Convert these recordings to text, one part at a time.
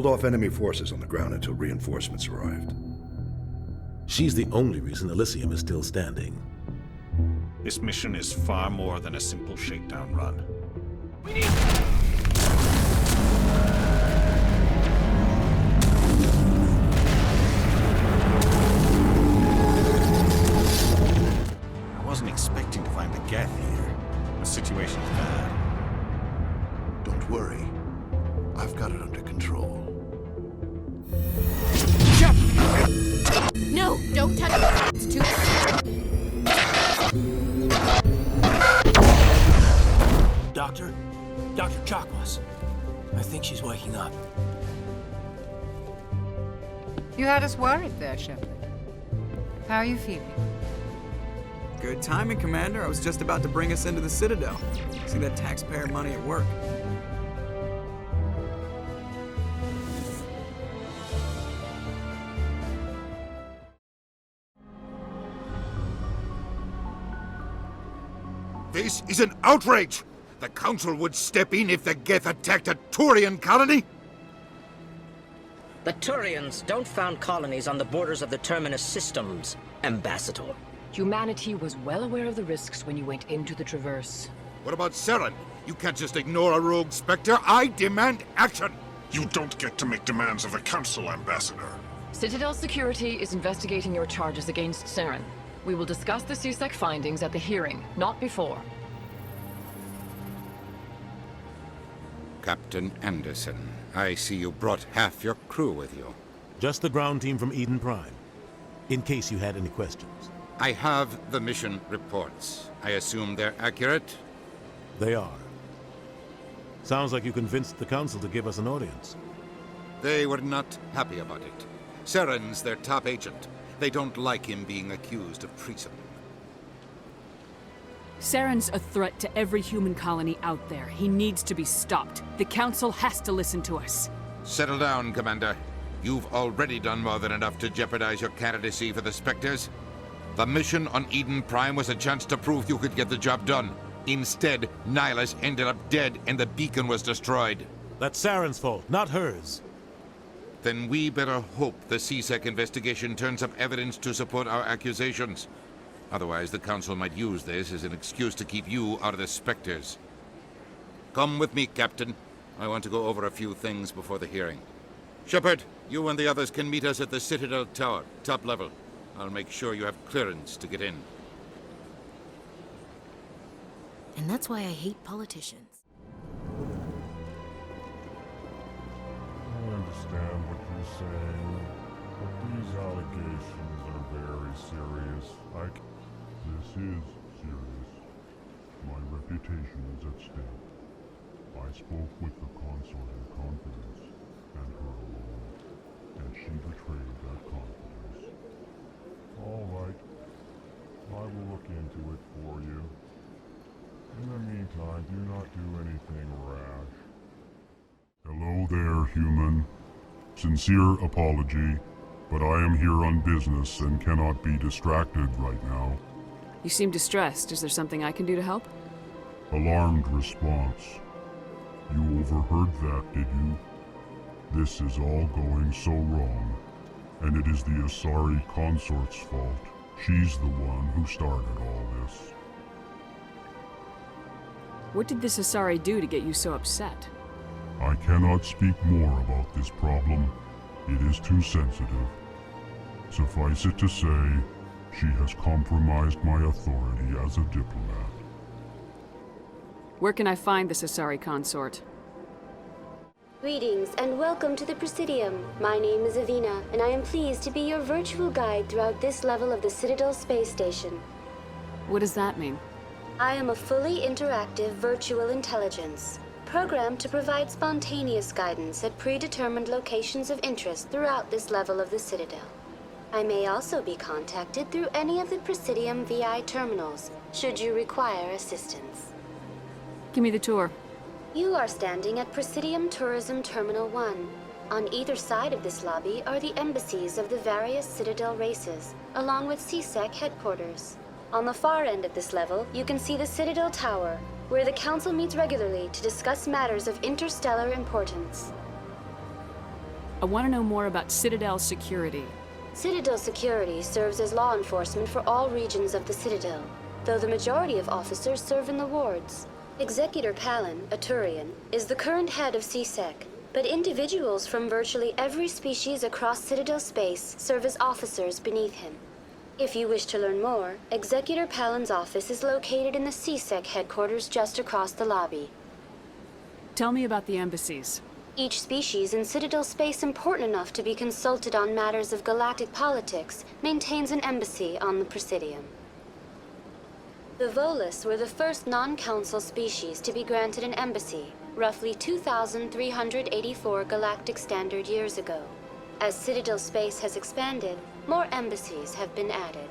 held off enemy forces on the ground until reinforcements arrived. She's the only reason Elysium is still standing. This mission is far more than a simple shakedown run. We need... I wasn't expecting to find the Geth here. The situation's bad. Don't worry. I've got it under control. No, don't touch it. It's too... Doctor? Dr. Chakwas. I think she's waking up. You had us worried there, Shepard. How are you feeling? Good timing, Commander. I was just about to bring us into the Citadel. See that taxpayer money at work. This is an outrage! The Council would step in if the Geth attacked a Turian colony? The Turians don't found colonies on the borders of the Terminus systems, Ambassador. Humanity was well aware of the risks when you went into the Traverse. What about Saren? You can't just ignore a rogue Spectre. I demand action! You don't get to make demands of the Council, Ambassador. Citadel Security is investigating your charges against Saren. We will discuss the CSEC findings at the hearing, not before. Captain Anderson, I see you brought half your crew with you. Just the ground team from Eden Prime, in case you had any questions. I have the mission reports. I assume they're accurate? They are. Sounds like you convinced the Council to give us an audience. They were not happy about it. Saren's their top agent. They don't like him being accused of treason. Saren's a threat to every human colony out there. He needs to be stopped. The Council has to listen to us. Settle down, Commander. You've already done more than enough to jeopardize your candidacy for the Spectres. The mission on Eden Prime was a chance to prove you could get the job done. Instead, Nihilus ended up dead and the beacon was destroyed. That's Saren's fault, not hers. Then we better hope the CSEC investigation turns up evidence to support our accusations. Otherwise, the Council might use this as an excuse to keep you out of the Spectres. Come with me, Captain. I want to go over a few things before the hearing. Shepard, you and the others can meet us at the Citadel Tower, top level. I'll make sure you have clearance to get in. And that's why I hate politicians. I understand what you're saying, but these allegations are very serious. This is serious. My reputation is at stake. I spoke with the consort in confidence, and her alone, and she betrayed that confidence. All right. I will look into it for you. In the meantime, do not do anything rash. Hello there, human. Sincere apology, but I am here on business and cannot be distracted right now. You seem distressed. Is there something I can do to help? Alarmed response. You overheard that, did you? This is all going so wrong, and it is the Asari consort's fault. She's the one who started all this. What did this Asari do to get you so upset? I cannot speak more about this problem. It is too sensitive. Suffice it to say, she has compromised my authority as a diplomat. Where can I find this Asari consort? Greetings and welcome to the Presidium. My name is Avina, and I am pleased to be your virtual guide throughout this level of the Citadel space station. What does that mean? I am a fully interactive virtual intelligence, programmed to provide spontaneous guidance at predetermined locations of interest throughout this level of the Citadel. I may also be contacted through any of the Presidium VI terminals, should you require assistance. Give me the tour. You are standing at Presidium Tourism Terminal 1. On either side of this lobby are the embassies of the various Citadel races, along with CSEC headquarters. On the far end of this level, you can see the Citadel Tower, where the Council meets regularly to discuss matters of interstellar importance. I want to know more about Citadel security. Citadel security serves as law enforcement for all regions of the Citadel, though the majority of officers serve in the wards. Executor Palin, a Turian, is the current head of CSEC, but individuals from virtually every species across Citadel space serve as officers beneath him. If you wish to learn more, Executor Palin's office is located in the CSEC headquarters just across the lobby. Tell me about the embassies. Each species in Citadel space important enough to be consulted on matters of galactic politics maintains an embassy on the Presidium. The Volus were the first non-council species to be granted an embassy, roughly 2,384 galactic standard years ago. As Citadel space has expanded, more embassies have been added.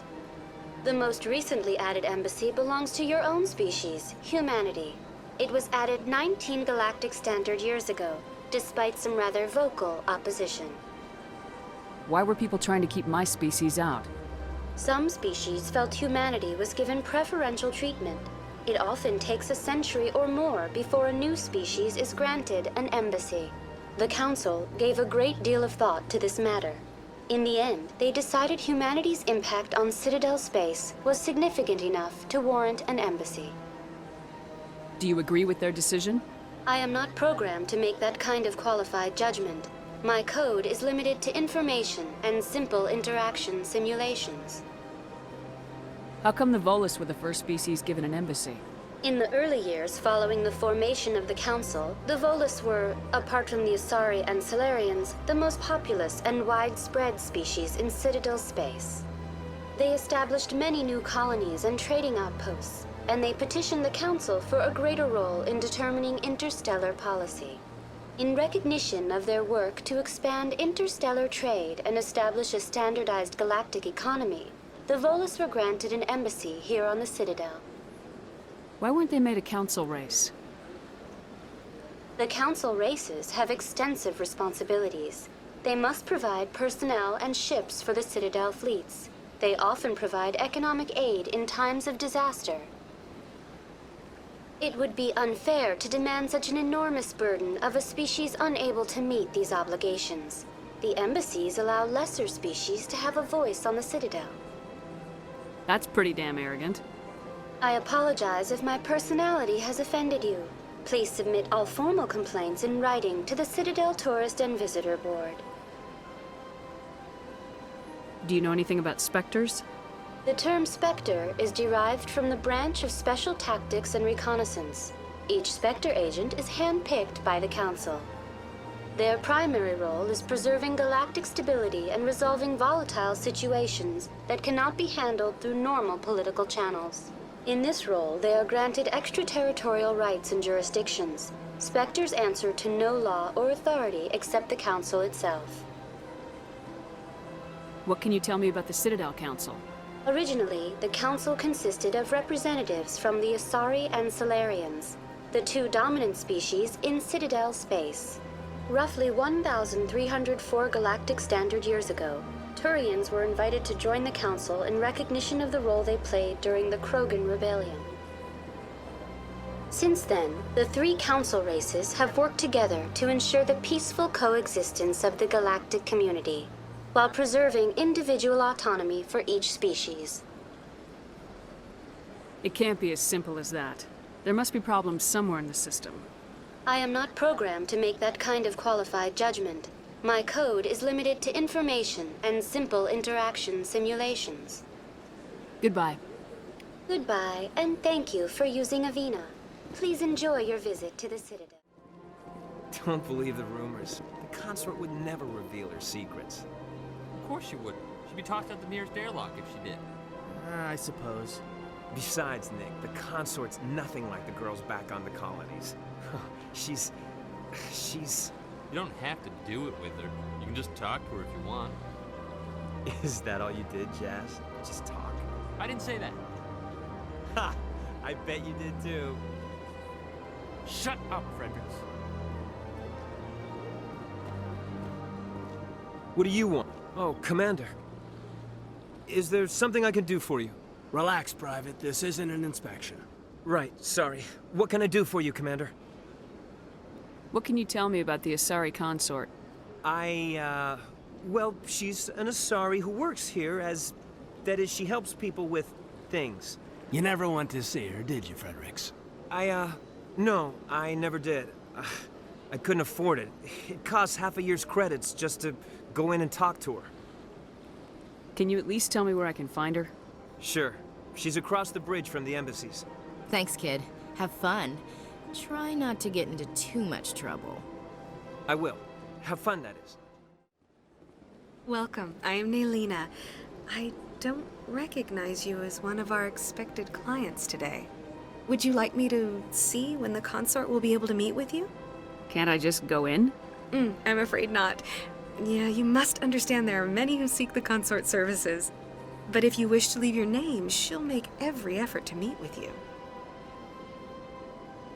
The most recently added embassy belongs to your own species, humanity. It was added 19 galactic standard years ago, despite some rather vocal opposition. Why were people trying to keep my species out? Some species felt humanity was given preferential treatment. It often takes a century or more before a new species is granted an embassy. The Council gave a great deal of thought to this matter. In the end, they decided humanity's impact on Citadel space was significant enough to warrant an embassy. Do you agree with their decision? I am not programmed to make that kind of qualified judgment. My code is limited to information and simple interaction simulations. How come the Volus were the first species given an embassy? In the early years following the formation of the Council, the Volus were, apart from the Asari and Solarians, the most populous and widespread species in Citadel space. They established many new colonies and trading outposts, and they petitioned the Council for a greater role in determining interstellar policy. In recognition of their work to expand interstellar trade and establish a standardized galactic economy, the Volus were granted an embassy here on the Citadel. Why weren't they made a council race? The Council races have extensive responsibilities. They must provide personnel and ships for the Citadel fleets. They often provide economic aid in times of disaster. It would be unfair to demand such an enormous burden of a species unable to meet these obligations. The embassies allow lesser species to have a voice on the Citadel. That's pretty damn arrogant. I apologize if my personality has offended you. Please submit all formal complaints in writing to the Citadel Tourist and Visitor Board. Do you know anything about Spectres? The term Spectre is derived from the branch of Special Tactics and Reconnaissance. Each Spectre agent is handpicked by the Council. Their primary role is preserving galactic stability and resolving volatile situations that cannot be handled through normal political channels. In this role, they are granted extraterritorial rights and jurisdictions. Spectres answer to no law or authority except the Council itself. What can you tell me about the Citadel Council? Originally, the Council consisted of representatives from the Asari and Solarians, the two dominant species in Citadel space. Roughly 1,304 galactic standard years ago, Turians were invited to join the Council in recognition of the role they played during the Krogan Rebellion. Since then, the three Council races have worked together to ensure the peaceful coexistence of the galactic community, while preserving individual autonomy for each species. It can't be as simple as that. There must be problems somewhere in the system. I am not programmed to make that kind of qualified judgment. My code is limited to information and simple interaction simulations. Goodbye. Goodbye, and thank you for using Avina. Please enjoy your visit to the Citadel. Don't believe the rumors. The consort would never reveal her secrets. Of course she would. She'd be tossed out the nearest airlock if she did. I suppose. Besides, Nick, the consort's nothing like the girls back on the colonies. She's... You don't have to do it with her. You can just talk to her if you want. Is that all you did, Jazz? Just talk? I didn't say that. Ha! I bet you did too. Shut up, Fredericks. What do you want? Oh, Commander. Is there something I can do for you? Relax, Private. This isn't an inspection. Right, sorry. What can I do for you, Commander? What can you tell me about the Asari consort? Well, she's an Asari who works here as... That is, she helps people with things. You never went to see her, did you, Fredericks? No, I never did. I couldn't afford it. It costs half a year's credits just to go in and talk to her. Can you at least tell me where I can find her? Sure. She's across the bridge from the embassies. Thanks, kid. Have fun. Try not to get into too much trouble. I will. Have fun, that is. Welcome. I am Nelina. I don't recognize you as one of our expected clients today. Would you like me to see when the consort will be able to meet with you? Can't I just go in? I'm afraid not. Yeah, you must understand there are many who seek the consort services. But if you wish to leave your name, she'll make every effort to meet with you.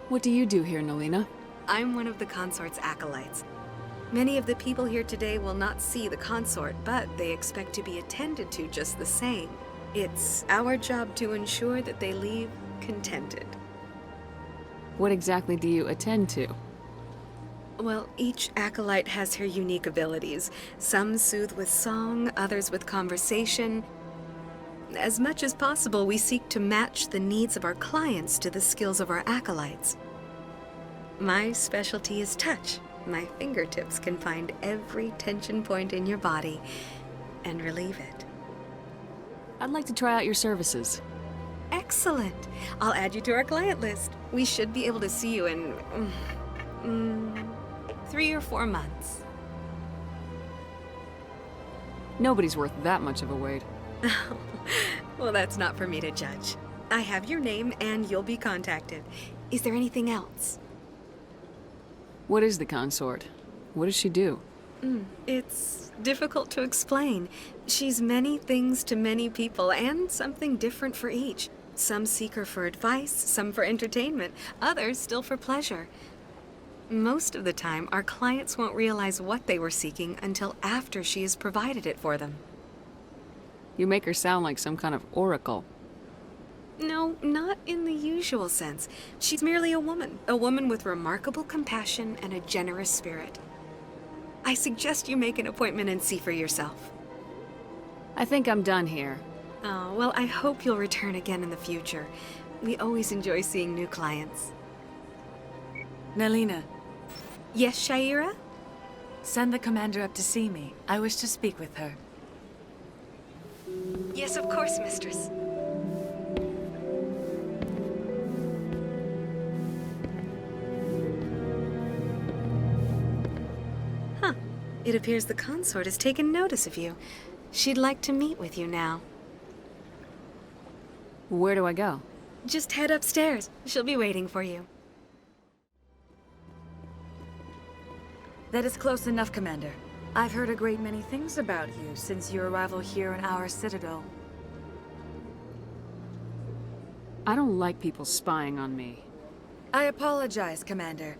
What do you do here, Nelina? I'm one of the consort's acolytes. Many of the people here today will not see the consort, but they expect to be attended to just the same. It's our job to ensure that they leave contented. What exactly do you attend to? Well, each acolyte has her unique abilities. Some soothe with song, others with conversation. As much as possible, we seek to match the needs of our clients to the skills of our acolytes. My specialty is touch. My fingertips can find every tension point in your body and relieve it. I'd like to try out your services. Excellent. I'll add you to our client list. We should be able to see you in 3 or 4 months. Nobody's worth that much of a wait. Well, that's not for me to judge. I have your name and you'll be contacted. Is there anything else? What is the consort? What does she do? It's difficult to explain. She's many things to many people and something different for each. Some seek her for advice, some for entertainment, others still for pleasure. Most of the time, our clients won't realize what they were seeking until after she has provided it for them. You make her sound like some kind of oracle. No, not in the usual sense. She's merely a woman with remarkable compassion and a generous spirit. I suggest you make an appointment and see for yourself. I think I'm done here. Oh, well, I hope you'll return again in the future. We always enjoy seeing new clients. Nelina. Yes, Shaira? Send the commander up to see me. I wish to speak with her. Yes, of course, mistress. Huh. It appears the consort has taken notice of you. She'd like to meet with you now. Where do I go? Just head upstairs. She'll be waiting for you. That is close enough, Commander. I've heard a great many things about you since your arrival here in our citadel. I don't like people spying on me. I apologize, Commander.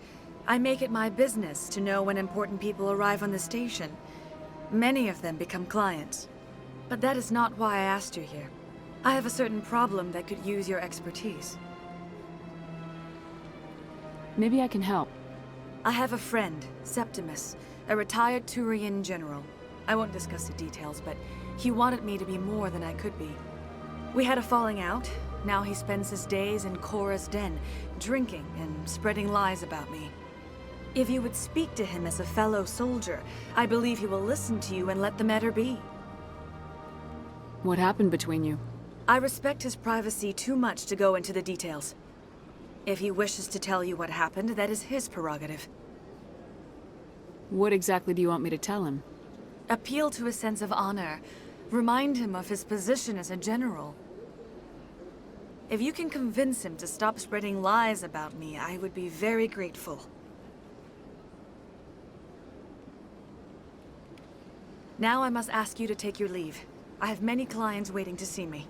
I make it my business to know when important people arrive on the station. Many of them become clients. But that is not why I asked you here. I have a certain problem that could use your expertise. Maybe I can help. I have a friend, Septimus, a retired Turian general. I won't discuss the details, but he wanted me to be more than I could be. We had a falling out. Now he spends his days in Korra's den, drinking and spreading lies about me. If you would speak to him as a fellow soldier, I believe he will listen to you and let the matter be. What happened between you? I respect his privacy too much to go into the details. If he wishes to tell you what happened, that is his prerogative. What exactly do you want me to tell him? Appeal to his sense of honor. Remind him of his position as a general. If you can convince him to stop spreading lies about me, I would be very grateful. Now I must ask you to take your leave. I have many clients waiting to see me.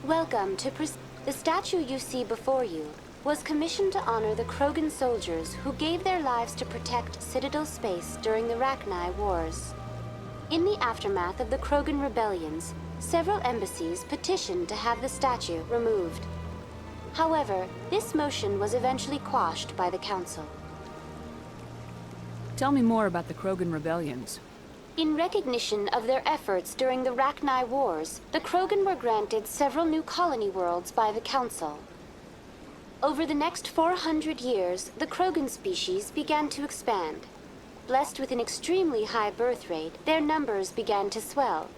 Welcome to the statue you see before you was commissioned to honor the Krogan soldiers who gave their lives to protect Citadel space during the Rachni Wars. In the aftermath of the Krogan rebellions, several embassies petitioned to have the statue removed. However, this motion was eventually quashed by the Council. Tell me more about the Krogan rebellions. In recognition of their efforts during the Rachni Wars, the Krogan were granted several new colony worlds by the Council. Over the next 400 years, the Krogan species began to expand. Blessed with an extremely high birth rate, their numbers began to swell.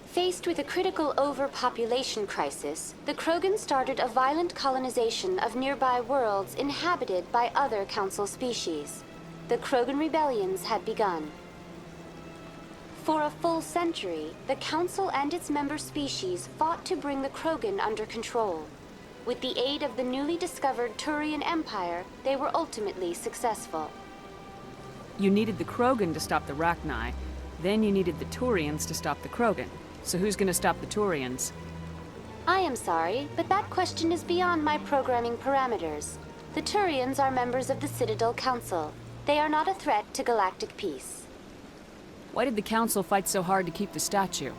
Faced with a critical overpopulation crisis, the Krogan started a violent colonization of nearby worlds inhabited by other Council species. The Krogan rebellions had begun. For a full century, the Council and its member species fought to bring the Krogan under control. With the aid of the newly discovered Turian Empire, they were ultimately successful. You needed the Krogan to stop the Rachni, then you needed the Turians to stop the Krogan. So who's gonna stop the Turians? I am sorry, but that question is beyond my programming parameters. The Turians are members of the Citadel Council. They are not a threat to galactic peace. Why did the Council fight so hard to keep the statue?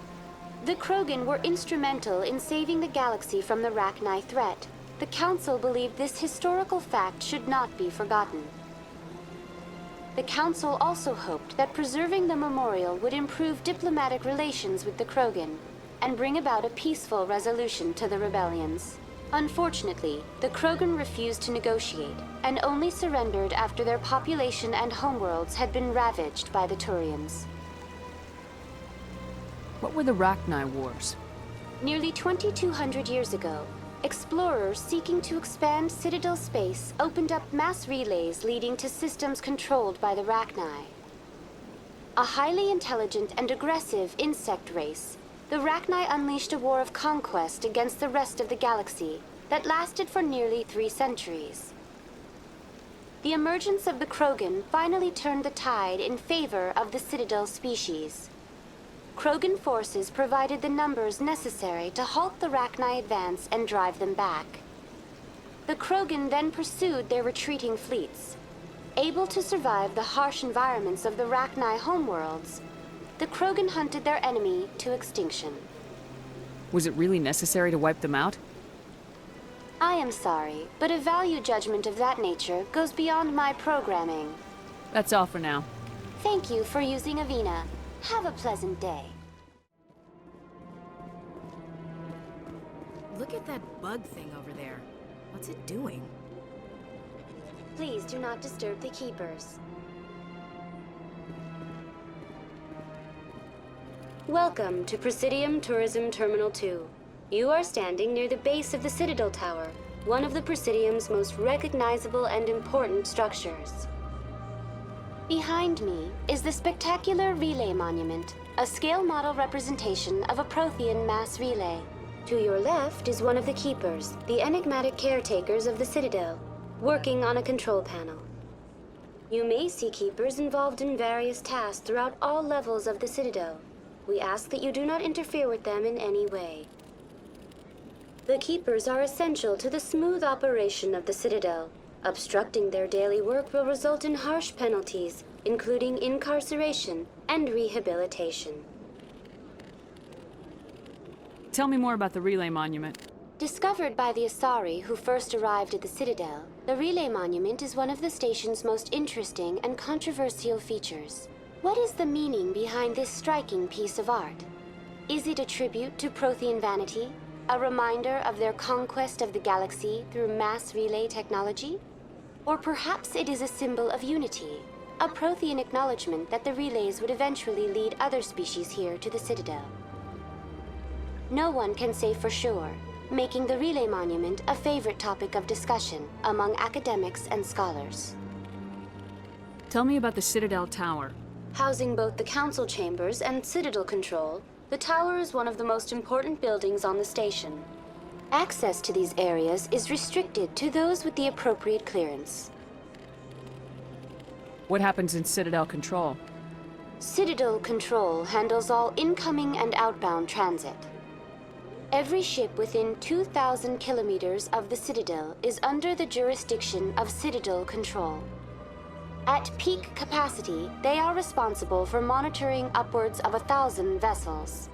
The Krogan were instrumental in saving the galaxy from the Rachni threat. The Council believed this historical fact should not be forgotten. The Council also hoped that preserving the memorial would improve diplomatic relations with the Krogan and bring about a peaceful resolution to the rebellions. Unfortunately, the Krogan refused to negotiate and only surrendered after their population and homeworlds had been ravaged by the Turians. What were the Rachni Wars? Nearly 2,200 years ago, explorers seeking to expand Citadel space opened up mass relays leading to systems controlled by the Rachni. A highly intelligent and aggressive insect race, the Rachni unleashed a war of conquest against the rest of the galaxy that lasted for nearly 3 centuries. The emergence of the Krogan finally turned the tide in favor of the Citadel species. Krogan forces provided the numbers necessary to halt the Rachni advance and drive them back. The Krogan then pursued their retreating fleets. Able to survive the harsh environments of the Rachni homeworlds, the Krogan hunted their enemy to extinction. Was it really necessary to wipe them out? I am sorry, but a value judgment of that nature goes beyond my programming. That's all for now. Thank you for using Avina. Have a pleasant day. Look at that bug thing over there. What's it doing? Please do not disturb the keepers. Welcome to Presidium Tourism Terminal 2. You are standing near the base of the Citadel Tower, one of the Presidium's most recognizable and important structures. Behind me is the spectacular Relay Monument, a scale model representation of a Prothean mass relay. To your left is one of the Keepers, the enigmatic caretakers of the Citadel, working on a control panel. You may see Keepers involved in various tasks throughout all levels of the Citadel. We ask that you do not interfere with them in any way. The Keepers are essential to the smooth operation of the Citadel. Obstructing their daily work will result in harsh penalties, including incarceration and rehabilitation. Tell me more about the Relay Monument. Discovered by the Asari who first arrived at the Citadel, the Relay Monument is one of the station's most interesting and controversial features. What is the meaning behind this striking piece of art? Is it a tribute to Prothean vanity? A reminder of their conquest of the galaxy through mass relay technology? Or perhaps it is a symbol of unity, a Prothean acknowledgement that the relays would eventually lead other species here to the Citadel. No one can say for sure, making the Relay Monument a favorite topic of discussion among academics and scholars. Tell me about the Citadel Tower. Housing both the Council chambers and Citadel control, the tower is one of the most important buildings on the station. Access to these areas is restricted to those with the appropriate clearance. What happens in Citadel Control? Citadel Control handles all incoming and outbound transit. Every ship within 2,000 kilometers of the Citadel is under the jurisdiction of Citadel Control. At peak capacity, they are responsible for monitoring upwards of 1,000 vessels.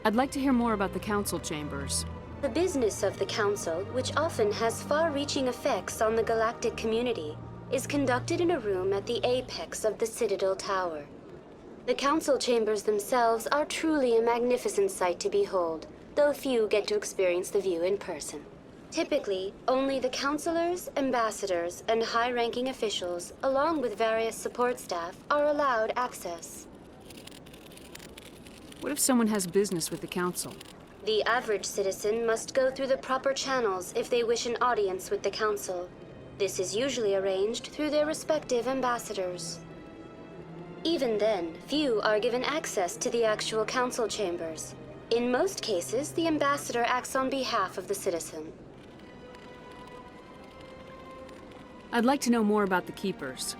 I'd like to hear more about the Council chambers. The business of the Council, which often has far-reaching effects on the galactic community, is conducted in a room at the apex of the Citadel Tower. The Council chambers themselves are truly a magnificent sight to behold, though few get to experience the view in person. Typically, only the councilors, ambassadors, and high-ranking officials, along with various support staff, are allowed access. What if someone has business with the Council? The average citizen must go through the proper channels if they wish an audience with the Council. This is usually arranged through their respective ambassadors. Even then, few are given access to the actual Council chambers. In most cases, the ambassador acts on behalf of the citizen. I'd like to know more about the Keepers.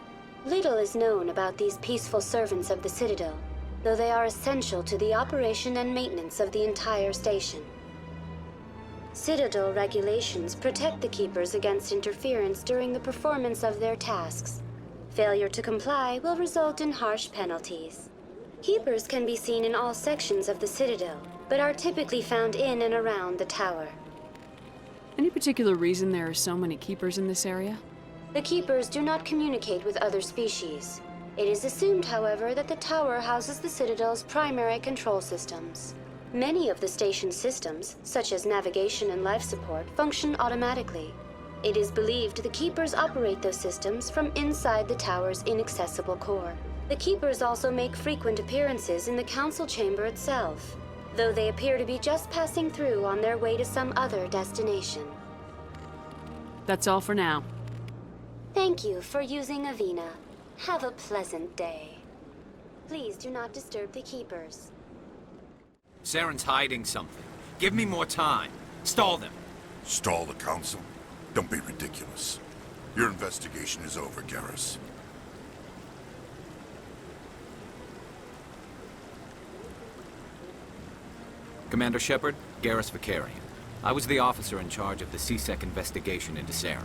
Little is known about these peaceful servants of the Citadel, though they are essential to the operation and maintenance of the entire station. Citadel regulations protect the Keepers against interference during the performance of their tasks. Failure to comply will result in harsh penalties. Keepers can be seen in all sections of the Citadel, but are typically found in and around the tower. Any particular reason there are so many Keepers in this area? The Keepers do not communicate with other species. It is assumed, however, that the tower houses the Citadel's primary control systems. Many of the station's systems, such as navigation and life support, function automatically. It is believed the Keepers operate those systems from inside the tower's inaccessible core. The Keepers also make frequent appearances in the Council chamber itself, though they appear to be just passing through on their way to some other destination. That's all for now. Thank you for using Avina. Have a pleasant day. Please do not disturb the Keepers. Saren's hiding something. Give me more time. Stall them. Stall the Council? Don't be ridiculous. Your investigation is over, Garrus. Commander Shepard, Garrus Vicarian. I was the officer in charge of the C-Sec investigation into Saren.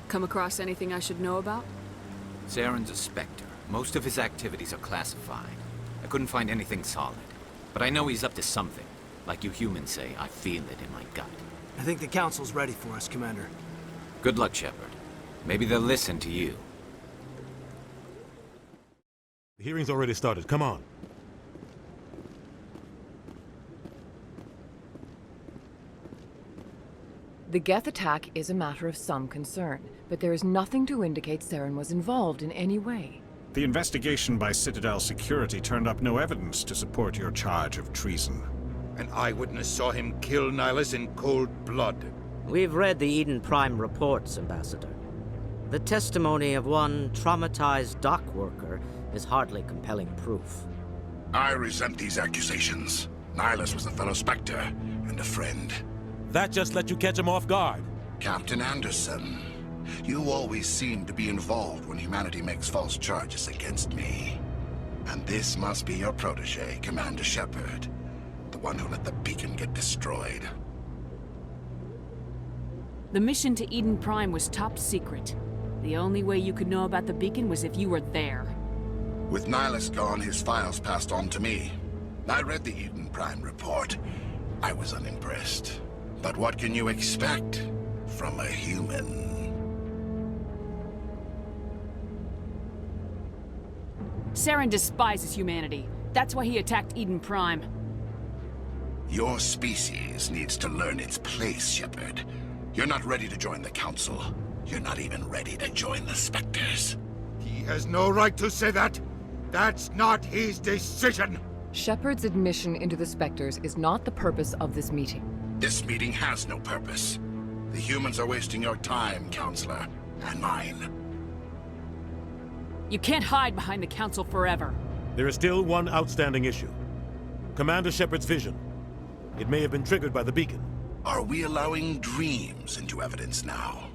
Come across anything I should know about? Saren's a Spectre. Most of his activities are classified. I couldn't find anything solid. But I know he's up to something. Like you humans say, I feel it in my gut. I think the Council's ready for us, Commander. Good luck, Shepard. Maybe they'll listen to you. The hearing's already started. Come on. The Geth attack is a matter of some concern, but there is nothing to indicate Saren was involved in any way. The investigation by Citadel Security turned up no evidence to support your charge of treason. An eyewitness saw him kill Nihilus in cold blood. We've read the Eden Prime reports, Ambassador. The testimony of one traumatized dock worker is hardly compelling proof. I resent these accusations. Nihilus was a fellow Spectre and a friend. That just let you catch him off guard. Captain Anderson, you always seem to be involved when humanity makes false charges against me. And this must be your protege, Commander Shepard. The one who let the beacon get destroyed. The mission to Eden Prime was top secret. The only way you could know about the beacon was if you were there. With Nihilus gone, his files passed on to me. I read the Eden Prime report. I was unimpressed. But what can you expect from a human? Saren despises humanity. That's why he attacked Eden Prime. Your species needs to learn its place, Shepard. You're not ready to join the Council. You're not even ready to join the Spectres. He has no right to say that. That's not his decision. Shepard's admission into the Spectres is not the purpose of this meeting. This meeting has no purpose. The humans are wasting your time, Counselor, and mine. You can't hide behind the Council forever. There is still one outstanding issue. Commander Shepard's vision. It may have been triggered by the beacon. Are we allowing dreams into evidence now?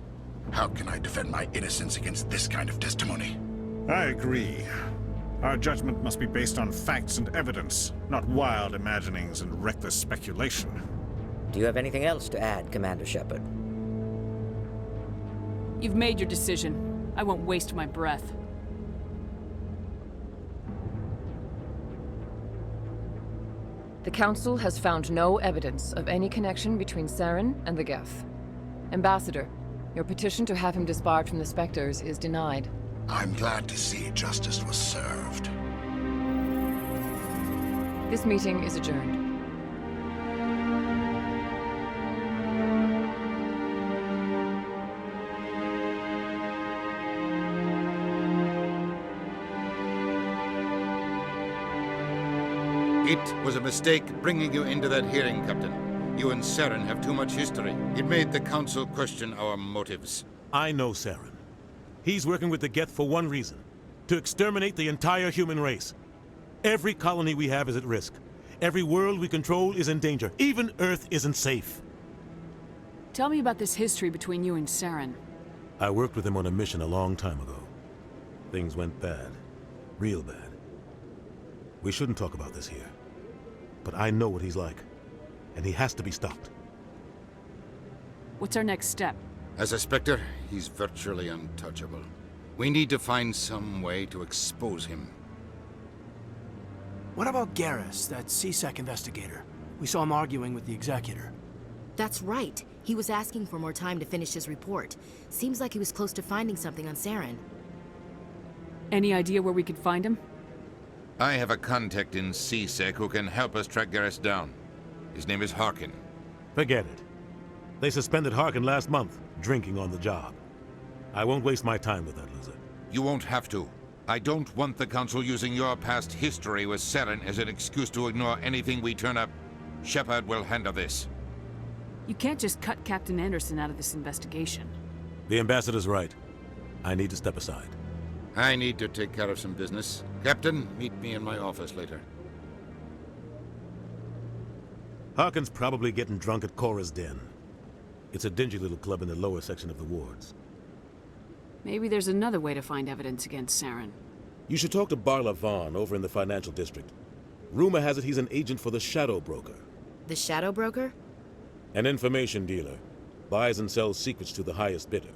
How can I defend my innocence against this kind of testimony? I agree. Our judgment must be based on facts and evidence, not wild imaginings and reckless speculation. Do you have anything else to add, Commander Shepard? You've made your decision. I won't waste my breath. The Council has found no evidence of any connection between Saren and the Geth. Ambassador, your petition to have him disbarred from the Spectres is denied. I'm glad to see justice was served. This meeting is adjourned. It was a mistake bringing you into that hearing, Captain. You and Saren have too much history. It made the Council question our motives. I know Saren. He's working with the Geth for one reason: to exterminate the entire human race. Every colony we have is at risk. Every world we control is in danger. Even Earth isn't safe. Tell me about this history between you and Saren. I worked with him on a mission a long time ago. Things went bad. Real bad. We shouldn't talk about this here. But I know what he's like. And he has to be stopped. What's our next step? As a Spectre, he's virtually untouchable. We need to find some way to expose him. What about Garrus, that CSEC investigator? We saw him arguing with the Executor. That's right. He was asking for more time to finish his report. Seems like he was close to finding something on Saren. Any idea where we could find him? I have a contact in CSEC who can help us track Garrus down. His name is Harkin. Forget it. They suspended Harkin last month, drinking on the job. I won't waste my time with that loser. You won't have to. I don't want the Council using your past history with Saren as an excuse to ignore anything we turn up. Shepard will handle this. You can't just cut Captain Anderson out of this investigation. The Ambassador's right. I need to step aside. I need to take care of some business. Captain, meet me in my office later. Harkin's probably getting drunk at Cora's Den. It's a dingy little club in the lower section of the wards. Maybe there's another way to find evidence against Saren. You should talk to Barla Vaughn over in the financial district. Rumor has it he's an agent for the Shadow Broker. The Shadow Broker? An information dealer. Buys and sells secrets to the highest bidder.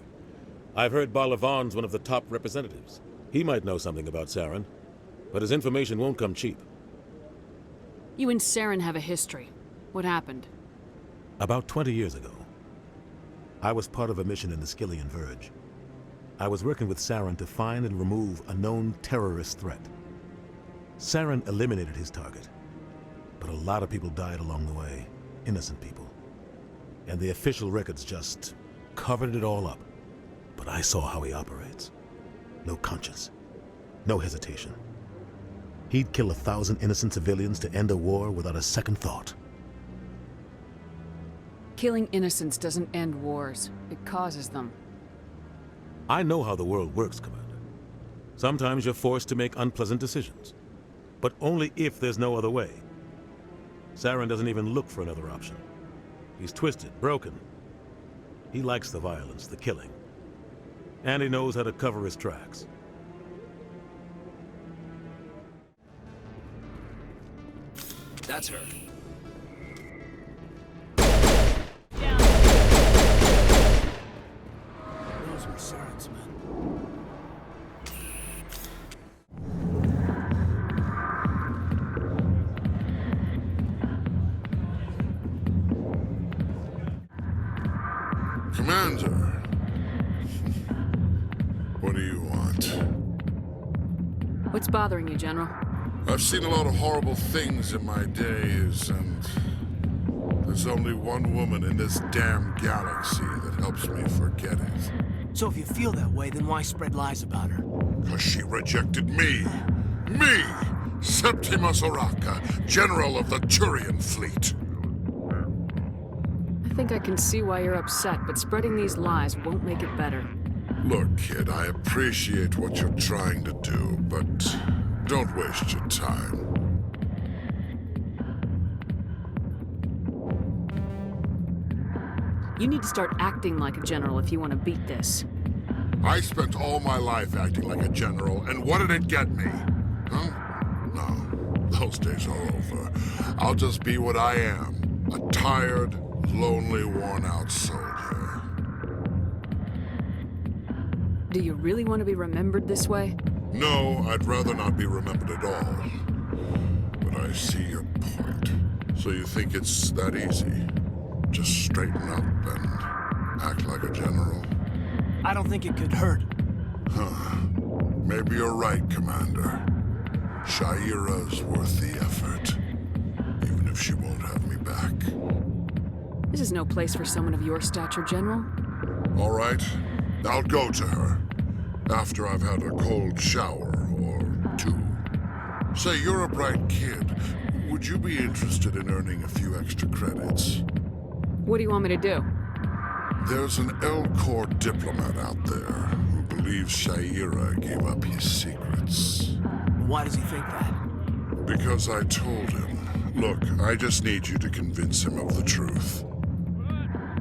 I've heard Barla Vaughn's one of the top representatives. He might know something about Saren, but his information won't come cheap. You and Saren have a history. What happened? About 20 years ago, I was part of a mission in the Skillian Verge. I was working with Saren to find and remove a known terrorist threat. Saren eliminated his target, but a lot of people died along the way, innocent people. And the official records just covered it all up. But I saw how he operates. No conscience, no hesitation. He'd kill 1,000 innocent civilians to end a war without a second thought. Killing innocents doesn't end wars. It causes them. I know how the world works, Commander. Sometimes you're forced to make unpleasant decisions, but only if there's no other way. Saren doesn't even look for another option. He's twisted, broken. He likes the violence, the killing. And he knows how to cover his tracks. That's her. Those were Saren's men. Commander. What do you want? What's bothering you, General? I've seen a lot of horrible things in my days, and there's only one woman in this damn galaxy that helps me forget it. So if you feel that way, then why spread lies about her? Because she rejected me! Me! Septimus Oraka, General of the Turian Fleet! I think I can see why you're upset, but spreading these lies won't make it better. Look, kid, I appreciate what you're trying to do, but don't waste your time. You need to start acting like a general if you want to beat this. I spent all my life acting like a general, and what did it get me? Huh? No, those days are over. I'll just be what I am, a tired, lonely, worn-out soldier. Do you really want to be remembered this way? No, I'd rather not be remembered at all. But I see your point. So you think it's that easy? Just straighten up and act like a general? I don't think it could hurt. Huh. Maybe you're right, Commander. Shaira's worth the effort. Even if she won't have me back. This is no place for someone of your stature, General. All right. I'll go to her. After I've had a cold shower or two. Say, you're a bright kid. Would you be interested in earning a few extra credits? What do you want me to do? There's an L-Corps diplomat out there who believes Shaira gave up his secrets. Why does he think that? Because I told him. Look, I just need you to convince him of the truth.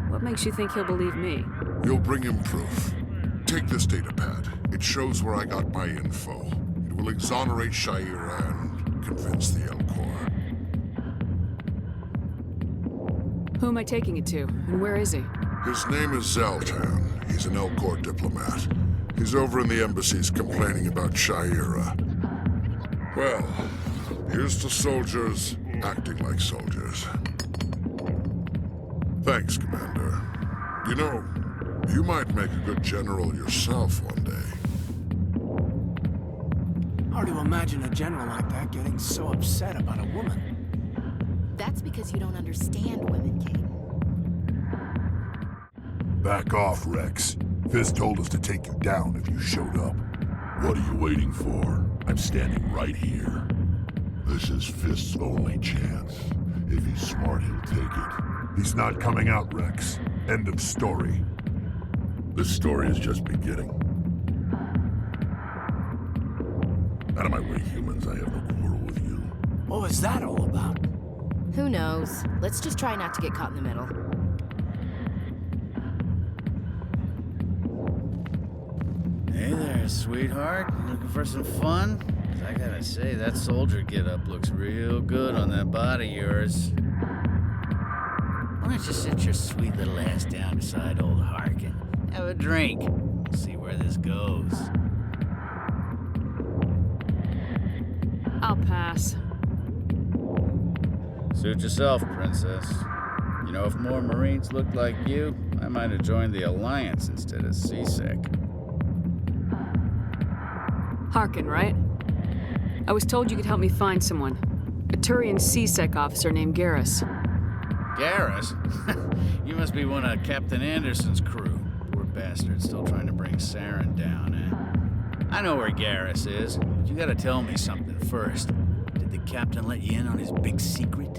What makes you think he'll believe me? You'll bring him proof. Take this datapad. It shows where I got my info. It will exonerate Shaira and convince the L-Corps. Who am I taking it to, and where is he? His name is Zoltan. He's an L-Corps diplomat. He's over in the embassies complaining about Shaira. Well, here's to soldiers acting like soldiers. Thanks, Commander. You know, you might make a good general yourself one day. Hard to imagine a general like that getting so upset about a woman. That's because you don't understand women, Kate. Back off, Rex. Fist told us to take you down if you showed up. What are you waiting for? I'm standing right here. This is Fist's only chance. If he's smart, he'll take it. He's not coming out, Rex. End of story. This story is just beginning. Out of my way, humans. I have no quarrel with you. What was that all about? Who knows? Let's just try not to get caught in the middle. Hey there, sweetheart. Looking for some fun? 'Cause I gotta say, that soldier get-up looks real good on that body of yours. Why don't you sit your sweet little ass down beside old Harkin? Have a drink. We'll see where this goes. I'll pass. Suit yourself, Princess. You know, if more Marines looked like you, I might have joined the Alliance instead of CSEC. Harkin, right? I was told you could help me find someone. A Turian CSEC officer named Garrus. Garrus? You must be one of Captain Anderson's crew. Poor bastard, still trying to bring Saren down, eh? I know where Garrus is, but you gotta tell me something first. Did the captain let you in on his big secret?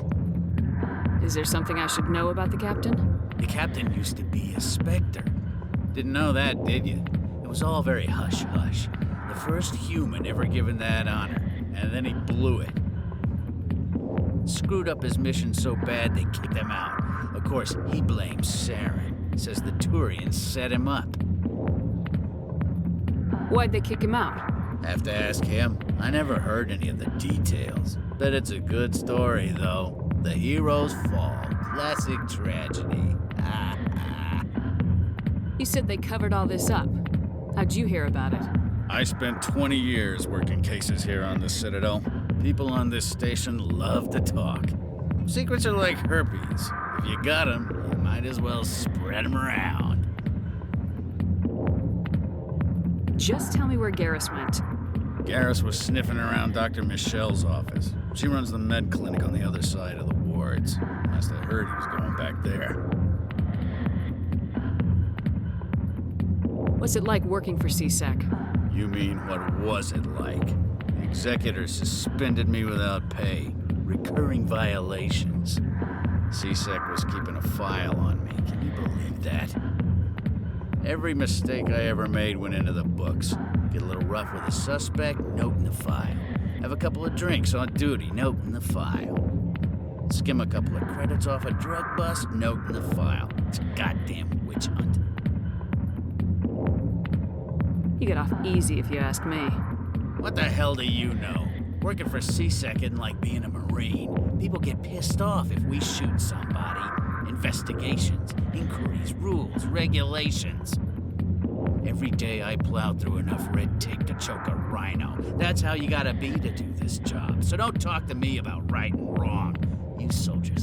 Is there something I should know about the captain? The captain used to be a Spectre. Didn't know that, did you? It was all very hush-hush. The first human ever given that honor, and then he blew it. Screwed up his mission so bad they kicked him out. Of course, he blames Saren. Says the Turians set him up. Why'd they kick him out? Have to ask him. I never heard any of the details. Bet it's a good story, though. The hero's fall. Classic tragedy. You said they covered all this up. How'd you hear about it? I spent 20 years working cases here on the Citadel. People on this station love to talk. Secrets are like herpes. If you got them, you might as well spread them around. Just tell me where Garrus went. Garrus was sniffing around Dr. Michelle's office. She runs the med clinic on the other side of the wards. Last I heard, he was going back there. What's it like working for CSEC? You mean, what was it like? The executor suspended me without pay. Recurring violations. CSEC was keeping a file on me. Can you believe that? Every mistake I ever made went into the books. Get a little rough with a suspect, note in the file. Have a couple of drinks on duty, note in the file. Skim a couple of credits off a drug bust, note in the file. It's a goddamn witch hunt. You get off easy if you ask me. What the hell do you know? Working for CSEC isn't like being a Marine. People get pissed off if we shoot somebody. Investigations, inquiries, rules, regulations. Every day I plow through enough red tape to choke a rhino. That's how you gotta be to do this job. So don't talk to me about right and wrong. You soldiers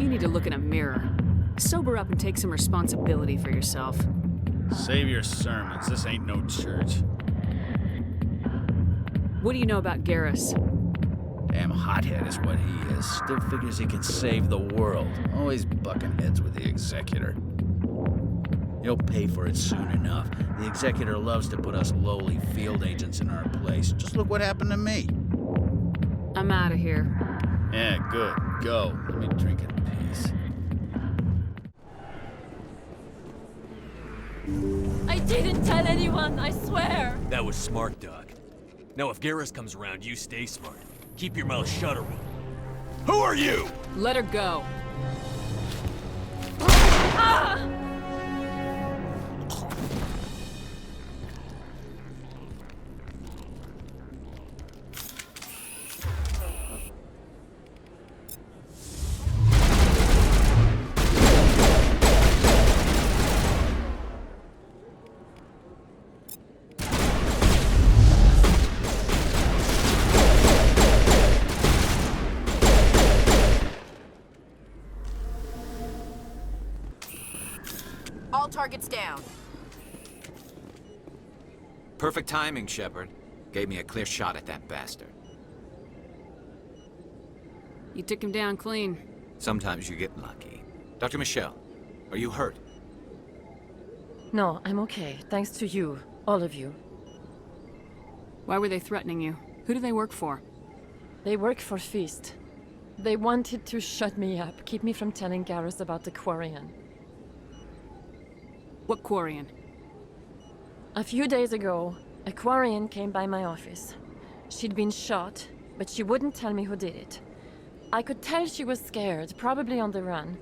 You need to look in a mirror. Sober up and take some responsibility for yourself. Save your sermons. This ain't no church. What do you know about Garrus? Damn hothead is what he is. Still figures he can save the world. Always bucking heads with the Executor. He'll pay for it soon enough. The Executor loves to put us lowly field agents in our place. Just look what happened to me. I'm out of here. Yeah, good. Go. Let me drink in peace. I didn't tell anyone, I swear! That was smart, Doc. Now if Garrus comes around, you stay smart. Keep your mouth shut around. Who are you? Let her go. Ah! All targets down. Perfect timing, Shepard. Gave me a clear shot at that bastard. You took him down clean. Sometimes you get lucky. Dr. Michelle, are you hurt? No, I'm okay. Thanks to you. All of you. Why were they threatening you? Who do they work for? They work for Feast. They wanted to shut me up, keep me from telling Garrus about the Quarian. What Quarian? A few days ago, a Quarian came by my office. She'd been shot, but she wouldn't tell me who did it. I could tell she was scared, probably on the run.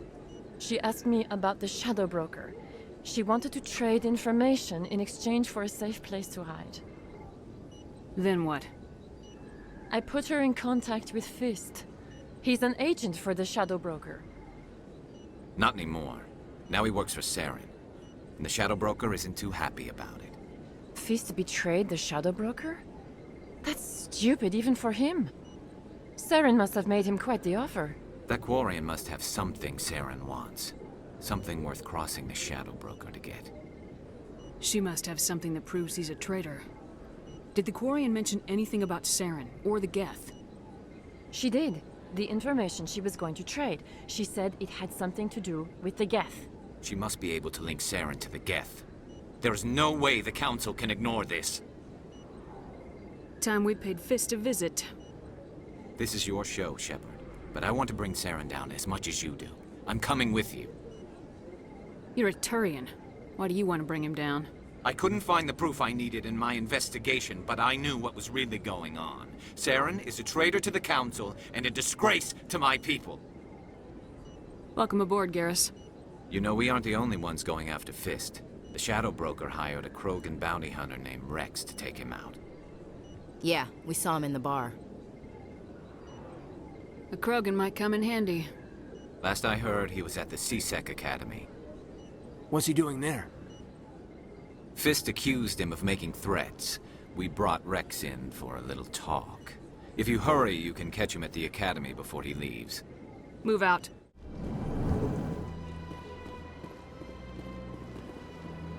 She asked me about the Shadow Broker. She wanted to trade information in exchange for a safe place to hide. Then what? I put her in contact with Fist. He's an agent for the Shadow Broker. Not anymore. Now he works for Saren. And the Shadow Broker isn't too happy about it. Fist betrayed the Shadow Broker? That's stupid even for him. Saren must have made him quite the offer. That Quarian must have something Saren wants. Something worth crossing the Shadow Broker to get. She must have something that proves he's a traitor. Did the Quarian mention anything about Saren, or the Geth? She did. The information she was going to trade. She said it had something to do with the Geth. She must be able to link Saren to the Geth. There is no way the Council can ignore this. Time we paid Fist a visit. This is your show, Shepard. But I want to bring Saren down as much as you do. I'm coming with you. You're a Turian. Why do you want to bring him down? I couldn't find the proof I needed in my investigation, but I knew what was really going on. Saren is a traitor to the Council and a disgrace to my people. Welcome aboard, Garrus. You know, we aren't the only ones going after Fist. The Shadow Broker hired a Krogan bounty hunter named Rex to take him out. Yeah, we saw him in the bar. The Krogan might come in handy. Last I heard, he was at the C-Sec Academy. What's he doing there? Fist accused him of making threats. We brought Rex in for a little talk. If you hurry, you can catch him at the Academy before he leaves. Move out.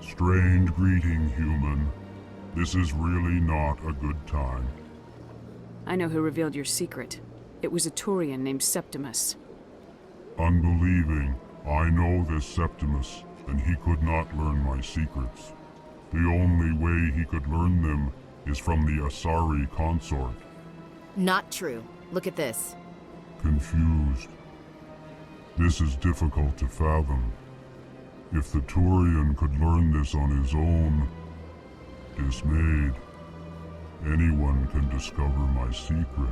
Strange greeting, human. This is really not a good time. I know who revealed your secret. It was a Turian named Septimus. Unbelieving, I know this Septimus, and he could not learn my secrets. The only way he could learn them is from the Asari consort. Not true. Look at this. Confused. This is difficult to fathom. If the Turian could learn this on his own, dismayed, anyone can discover my secret.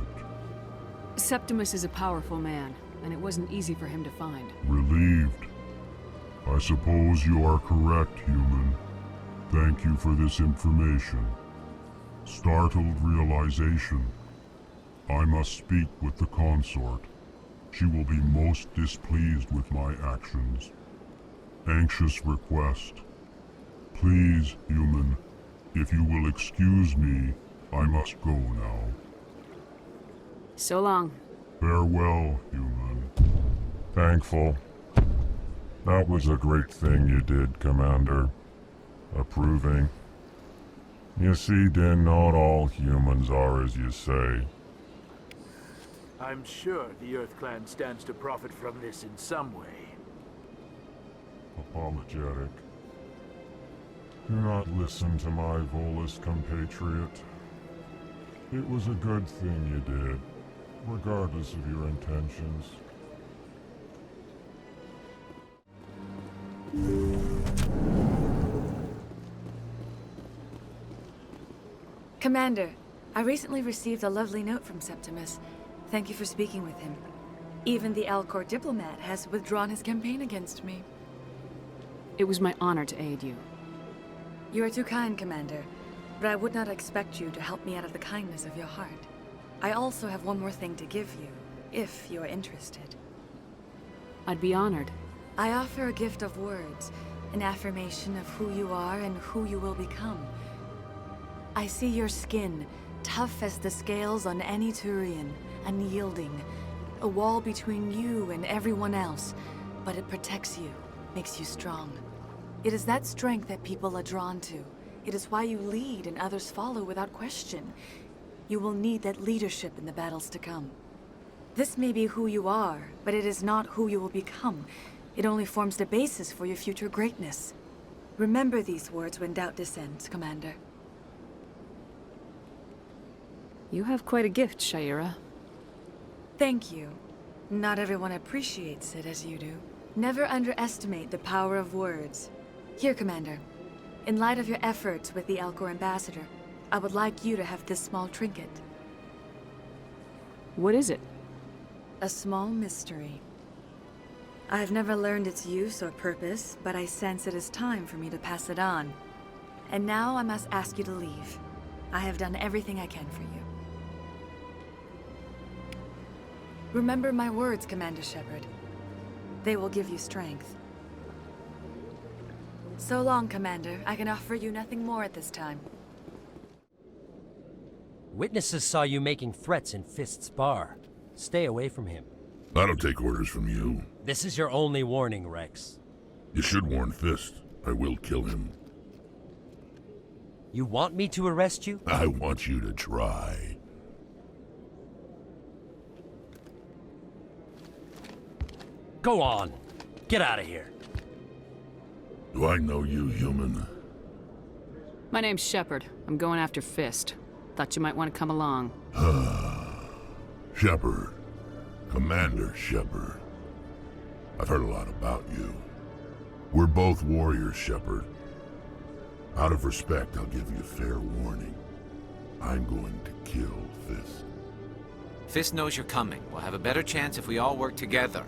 Septimus is a powerful man, and it wasn't easy for him to find. Relieved. I suppose you are correct, human. Thank you for this information. Startled realization. I must speak with the consort. She will be most displeased with my actions. Anxious request. Please, human, if you will excuse me, I must go now. So long. Farewell, human. Thankful. That was a great thing you did, Commander. Approving. You see, Din, not all humans are as you say. I'm sure the Earth Clan stands to profit from this in some way. Apologetic. Do not listen to my Volus compatriot. It was a good thing you did, regardless of your intentions. Commander, I recently received a lovely note from Septimus. Thank you for speaking with him. Even the Alcor diplomat has withdrawn his campaign against me. It was my honor to aid you. You are too kind, Commander, but I would not expect you to help me out of the kindness of your heart. I also have one more thing to give you, if you are interested. I'd be honored. I offer a gift of words, an affirmation of who you are and who you will become. I see your skin, tough as the scales on any Turian, unyielding, a wall between you and everyone else, but it protects you, makes you strong. It is that strength that people are drawn to. It is why you lead and others follow without question. You will need that leadership in the battles to come. This may be who you are, but it is not who you will become. It only forms the basis for your future greatness. Remember these words when doubt descends, Commander. You have quite a gift, Sha'ira. Thank you. Not everyone appreciates it as you do. Never underestimate the power of words. Here, Commander. In light of your efforts with the Alcor ambassador, I would like you to have this small trinket. What is it? A small mystery. I have never learned its use or purpose, but I sense it is time for me to pass it on. And now I must ask you to leave. I have done everything I can for you. Remember my words, Commander Shepard. They will give you strength. So long, Commander. I can offer you nothing more at this time. Witnesses saw you making threats in Fist's bar. Stay away from him. I don't take orders from you. This is your only warning, Rex. You should warn Fist. I will kill him. You want me to arrest you? I want you to try. Go on. Get out of here. Do I know you, human? My name's Shepard. I'm going after Fist. Thought you might want to come along. Shepard. Commander Shepard. I've heard a lot about you. We're both warriors, Shepard. Out of respect, I'll give you a fair warning. I'm going to kill Fist. Fist knows you're coming. We'll have a better chance if we all work together.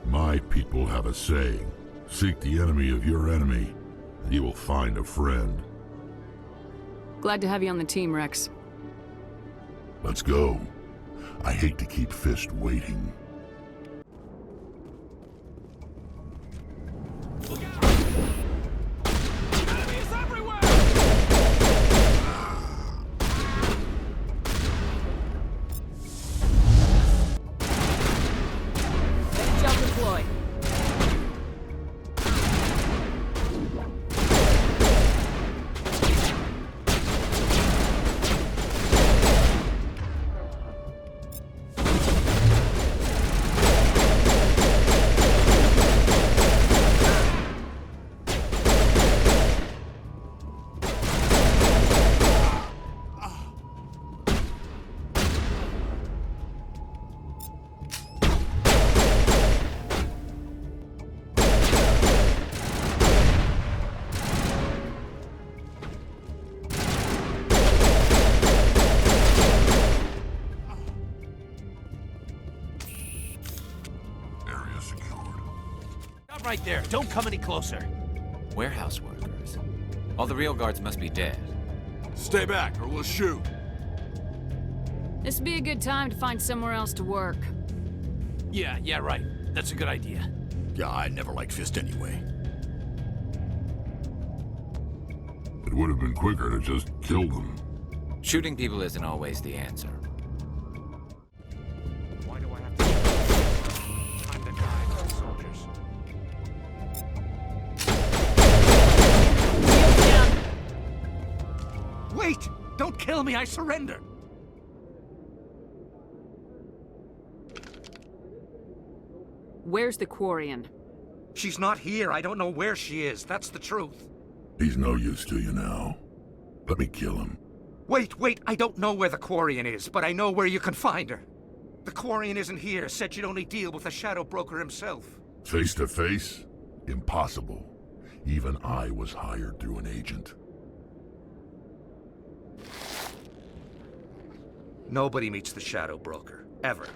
My people have a saying. Seek the enemy of your enemy, and you will find a friend. Glad to have you on the team, Rex. Let's go. I hate to keep Fist waiting. Right there. Don't come any closer. Warehouse workers. All the real guards must be dead. Stay back, or we'll shoot. This would be a good time to find somewhere else to work. Yeah, right. That's a good idea. Yeah, I never liked Fist anyway. It would have been quicker to just kill them. Shooting people isn't always the answer. Why do I have to... Don't kill me, I surrender! Where's the Quarian? She's not here. I don't know where she is. That's the truth. He's no use to you now. Let me kill him. Wait. I don't know where the Quarian is, but I know where you can find her. The Quarian isn't here. Said she'd only deal with the Shadow Broker himself. Face to face? Impossible. Even I was hired through an agent. Nobody meets the Shadow Broker. Ever.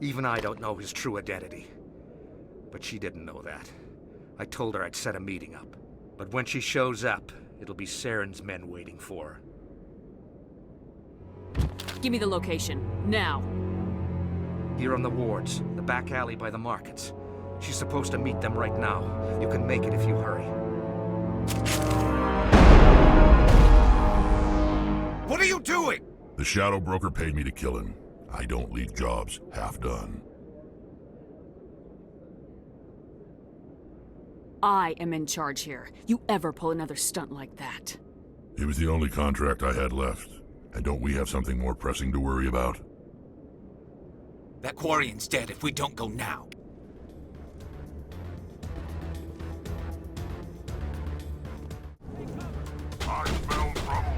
Even I don't know his true identity. But she didn't know that. I told her I'd set a meeting up. But when she shows up, it'll be Saren's men waiting for her. Give me the location. Now. Here on the wards, the back alley by the markets. She's supposed to meet them right now. You can make it if you hurry. What are you doing? The Shadow Broker paid me to kill him. I don't leave jobs half done. I am in charge here. You ever pull another stunt like that? It was the only contract I had left. And don't we have something more pressing to worry about? That Quarian's dead if we don't go now. I smell trouble.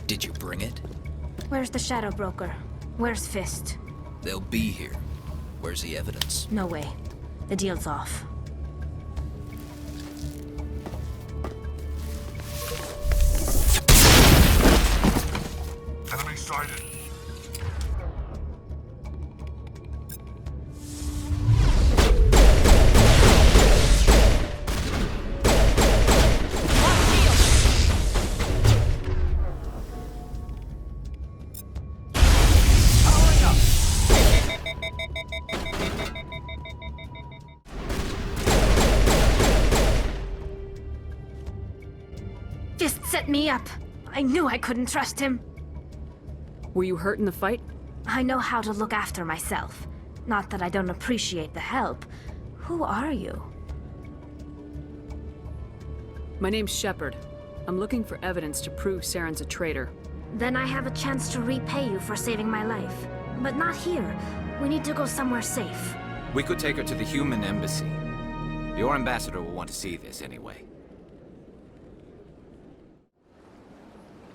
Did you bring it? Where's the Shadow Broker? Where's Fist? They'll be here. Where's the evidence? No way. The deal's off. Enemy sighted. Fist set me up. I knew I couldn't trust him. Were you hurt in the fight? I know how to look after myself. Not that I don't appreciate the help. Who are you? My name's Shepard. I'm looking for evidence to prove Saren's a traitor. Then I have a chance to repay you for saving my life. But not here. We need to go somewhere safe. We could take her to the human embassy. Your ambassador will want to see this anyway.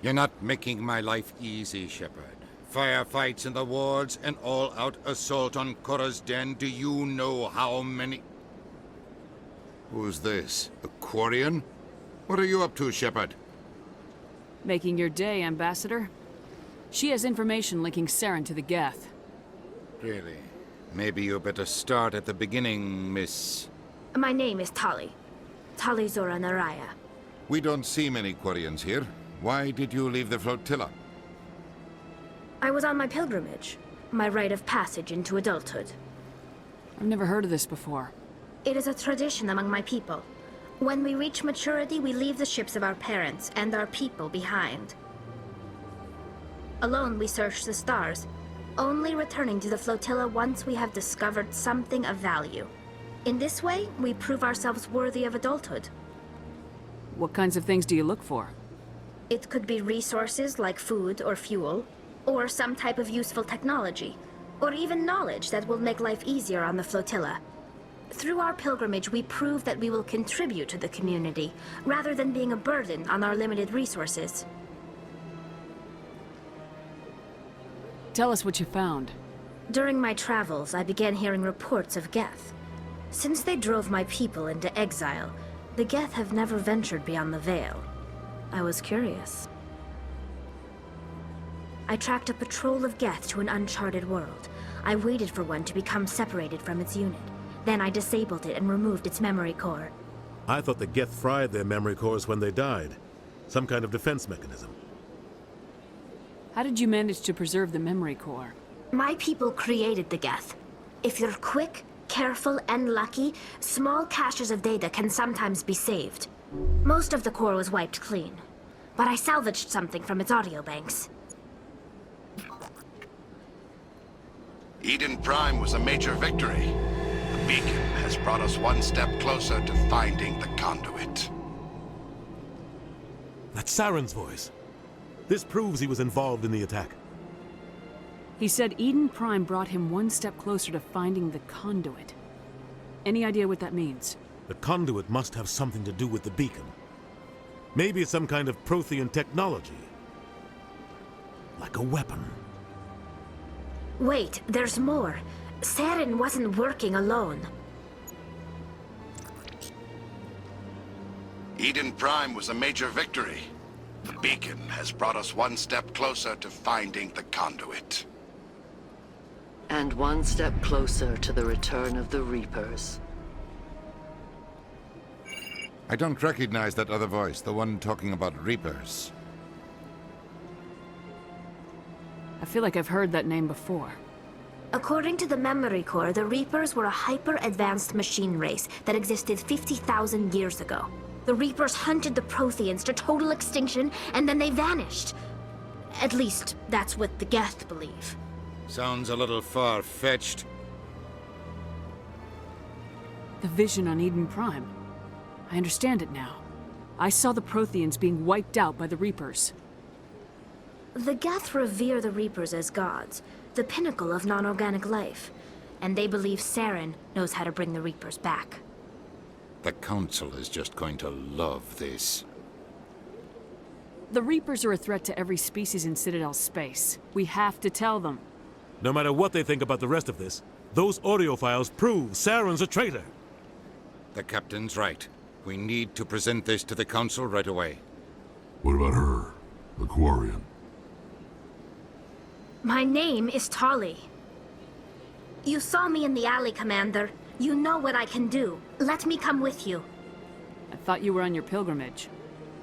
You're not making my life easy, Shepard. Firefights in the wards, an all-out assault on Korra's den. Do you know how many... Who's this? A Quarian? What are you up to, Shepard? Making your day, Ambassador. She has information linking Saren to the Geth. Really? Maybe you better start at the beginning, Miss... My name is Tali. Tali Zora Naraya. We don't see many Quarians here. Why did you leave the flotilla? I was on my pilgrimage. My rite of passage into adulthood. I've never heard of this before. It is a tradition among my people. When we reach maturity, we leave the ships of our parents and our people behind. Alone, we search the stars, only returning to the flotilla once we have discovered something of value. In this way, we prove ourselves worthy of adulthood. What kinds of things do you look for? It could be resources like food or fuel, or some type of useful technology, or even knowledge that will make life easier on the flotilla. Through our pilgrimage, we prove that we will contribute to the community, rather than being a burden on our limited resources. Tell us what you found. During my travels, I began hearing reports of Geth. Since they drove my people into exile, the Geth have never ventured beyond the Veil. I was curious. I tracked a patrol of Geth to an uncharted world, I waited for one to become separated from its unit. Then I disabled it and removed its memory core. I thought the Geth fried their memory cores when they died. Some kind of defense mechanism. How did you manage to preserve the memory core? My people created the Geth. If you're quick, careful, and lucky, small caches of data can sometimes be saved. Most of the core was wiped clean, but I salvaged something from its audio banks. Eden Prime was a major victory. The beacon has brought us one step closer to finding the conduit. That's Saren's voice. This proves he was involved in the attack. He said Eden Prime brought him one step closer to finding the conduit. Any idea what that means? The conduit must have something to do with the beacon. Maybe it's some kind of Prothean technology. Like a weapon. Wait, there's more. Saren wasn't working alone. Eden Prime was a major victory. The beacon has brought us one step closer to finding the conduit. And one step closer to the return of the Reapers. I don't recognize that other voice, the one talking about Reapers. I feel like I've heard that name before. According to the memory core, the Reapers were a hyper-advanced machine race that existed 50,000 years ago. The Reapers hunted the Protheans to total extinction, and then they vanished. At least, that's what the Geth believe. Sounds a little far-fetched. The vision on Eden Prime. I understand it now. I saw the Protheans being wiped out by the Reapers. The Geth revere the Reapers as gods, the pinnacle of non-organic life. And they believe Saren knows how to bring the Reapers back. The Council is just going to love this. The Reapers are a threat to every species in Citadel space. We have to tell them. No matter what they think about the rest of this, those audio files prove Saren's a traitor. The Captain's right. We need to present this to the Council right away. What about her? The Quarian? My name is Tali. You saw me in the alley, Commander. You know what I can do. Let me come with you. I thought you were on your pilgrimage.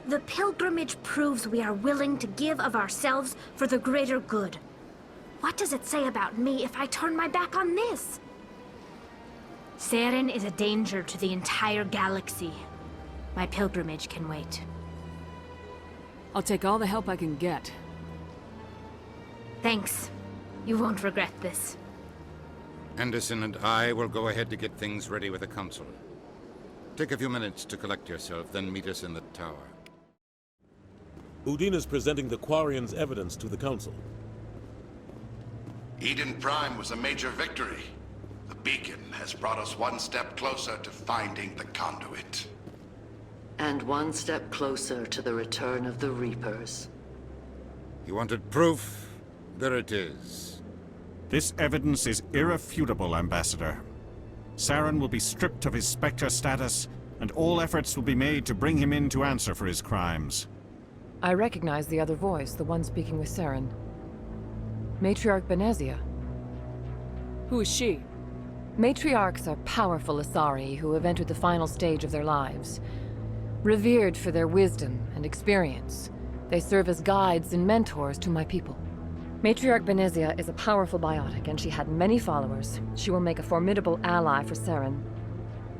The pilgrimage proves we are willing to give of ourselves for the greater good. What does it say about me if I turn my back on this? Saren is a danger to the entire galaxy. My pilgrimage can wait. I'll take all the help I can get. Thanks. You won't regret this. Anderson and I will go ahead to get things ready with the Council. Take a few minutes to collect yourself, then meet us in the tower. Udina's presenting the Quarian's evidence to the Council. Eden Prime was a major victory. The beacon has brought us one step closer to finding the conduit. And one step closer to the return of the Reapers. You wanted proof? There it is. This evidence is irrefutable, Ambassador. Saren will be stripped of his Spectre status, and all efforts will be made to bring him in to answer for his crimes. I recognize the other voice, the one speaking with Saren. Matriarch Benezia. Who is she? Matriarchs are powerful Asari who have entered the final stage of their lives. Revered for their wisdom and experience, they serve as guides and mentors to my people. Matriarch Benezia is a powerful biotic, and she had many followers. She will make a formidable ally for Saren.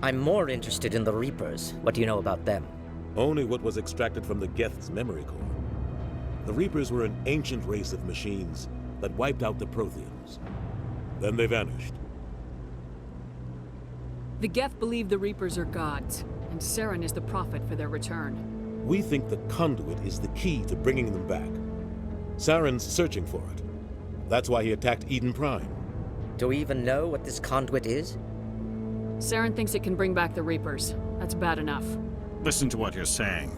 I'm more interested in the Reapers. What do you know about them? Only what was extracted from the Geth's memory core. The Reapers were an ancient race of machines that wiped out the Protheans. Then they vanished. The Geth believe the Reapers are gods, and Saren is the prophet for their return. We think the conduit is the key to bringing them back. Saren's searching for it. That's why he attacked Eden Prime. Do we even know what this conduit is? Saren thinks it can bring back the Reapers. That's bad enough. Listen to what you're saying.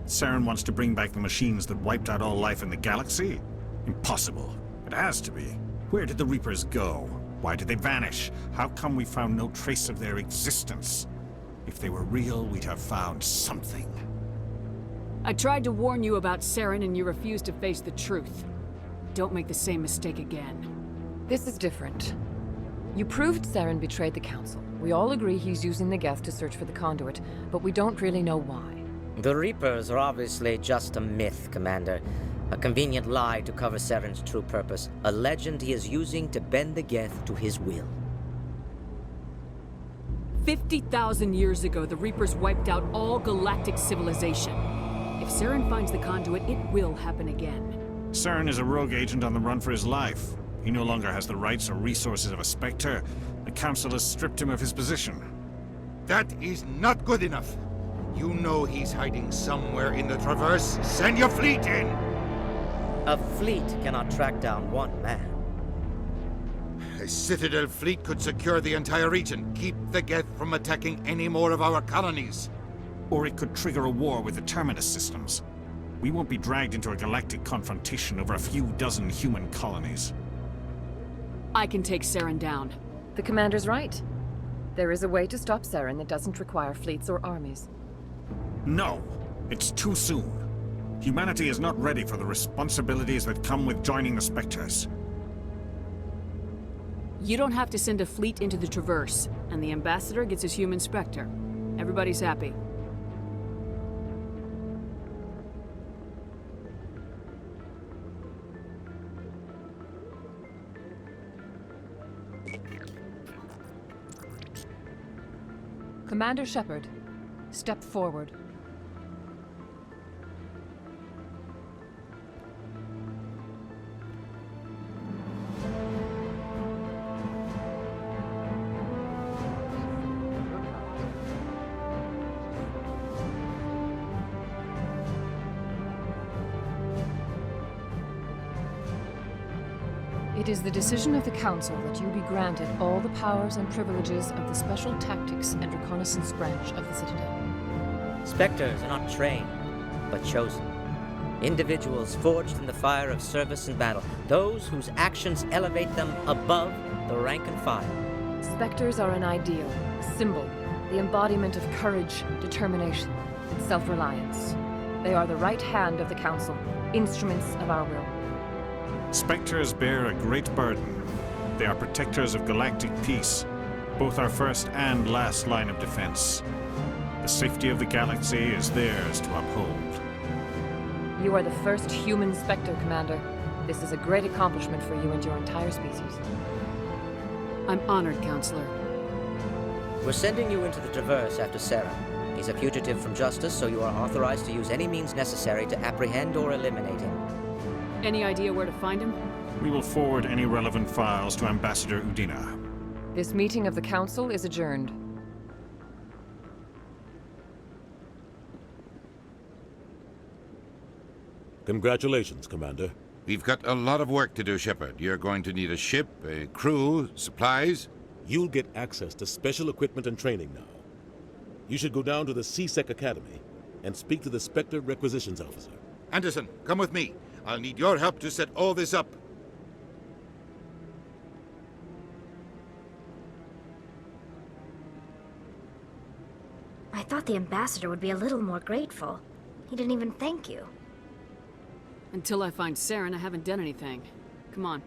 Saren wants to bring back the machines that wiped out all life in the galaxy? Impossible. It has to be. Where did the Reapers go? Why did they vanish? How come we found no trace of their existence? If they were real, we'd have found something. I tried to warn you about Saren and you refused to face the truth. Don't make the same mistake again. This is different. You proved Saren betrayed the Council. We all agree he's using the Geth to search for the conduit, but we don't really know why. The Reapers are obviously just a myth, Commander. A convenient lie to cover Saren's true purpose. A legend he is using to bend the Geth to his will. 50,000 years ago, the Reapers wiped out all galactic civilization. If Saren finds the conduit, it will happen again. Saren is a rogue agent on the run for his life. He no longer has the rights or resources of a Spectre. The Council has stripped him of his position. That is not good enough. You know he's hiding somewhere in the Traverse. Send your fleet in! A fleet cannot track down one man. A Citadel fleet could secure the entire region, keep the Geth from attacking any more of our colonies. Or it could trigger a war with the Terminus systems. We won't be dragged into a galactic confrontation over a few dozen human colonies. I can take Saren down. The Commander's right. There is a way to stop Saren that doesn't require fleets or armies. No! It's too soon. Humanity is not ready for the responsibilities that come with joining the Spectres. You don't have to send a fleet into the Traverse, and the Ambassador gets his human Spectre. Everybody's happy. Commander Shepard, step forward. It is the decision of the Council that you be granted all the powers and privileges of the Special Tactics and Reconnaissance branch of the Citadel. Spectres are not trained, but chosen. Individuals forged in the fire of service and battle. Those whose actions elevate them above the rank and file. Spectres are an ideal, a symbol, the embodiment of courage, determination, and self-reliance. They are the right hand of the Council, instruments of our will. Spectres bear a great burden. They are protectors of galactic peace, both our first and last line of defense. The safety of the galaxy is theirs to uphold. You are the first human Spectre, Commander. This is a great accomplishment for you and your entire species. I'm honored, Counselor. We're sending you into the Traverse after Saren. He's a fugitive from justice, so you are authorized to use any means necessary to apprehend or eliminate him. Any idea where to find him? We will forward any relevant files to Ambassador Udina. This meeting of the Council is adjourned. Congratulations, Commander. We've got a lot of work to do, Shepard. You're going to need a ship, a crew, supplies. You'll get access to special equipment and training now. You should go down to the C-Sec Academy and speak to the Spectre Requisitions Officer. Anderson, come with me. I'll need your help to set all this up. I thought the Ambassador would be a little more grateful. He didn't even thank you. Until I find Saren, I haven't done anything. Come on.